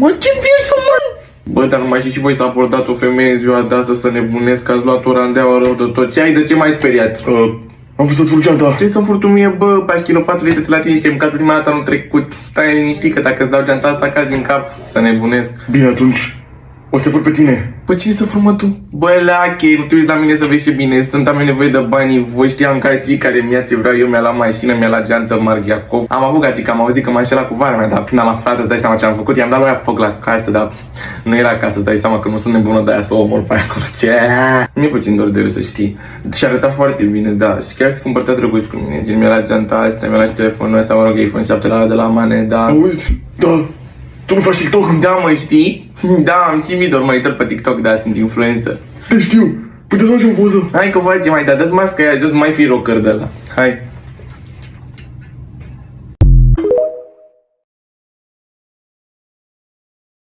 Mă, ce viață, mă? Bă, dar nu mai știți și voi s-a abordat o femeie în ziua de astăzi să nebunesc, că ați luat o randeaua rău de tot. Ce ai, de ce m-ai speriat? Am vrut să-ți fur geanta. Ce să-mi furtu mie, bă, pe kilo 4 litri la tine și că ai mâncat prima dată anul trecut. Stai liniștit că dacă îți dau geanta asta, cazi din cap. Să nebunesc. Bine, atunci o să te fur pe tine. Păi cine să furmă tu? Bă, lache, nu te uiți la mine să vezi ce bine sunt, am nevoie de banii voi, știam care mi-a ce vreau eu, mi-a la mașină, mi-a la geantă Marc Iacob. Am avut gagică, am auzit că m-a înșelat cu vara mea, dar când am aflat, îți dai seama ce am făcut, i-am dat lui aia foc la casă, dar nu era acasă, îți dai seama că nu sunt nebună de aia să o omor pe aia acolo. Ce? Mi-e puțin dor de el, să știi. Și arăta foarte bine, da, și chiar se cumpărtea drăguț cu mine, gen mi-a la geanta asta, mi-a la și telefonul ăsta, mă rog, iPhone 7 de la Mane, da. Auzi? Da. Tu nu faci TikTok? Da, mă, știi? Da, am chimit urmăritor pe TikTok, da, sunt influencer. Te știu. Puteți să facem o poză. Hai că facem, mai da, dă-ți masca aia jos, mai fi rocker de ăla. Hai.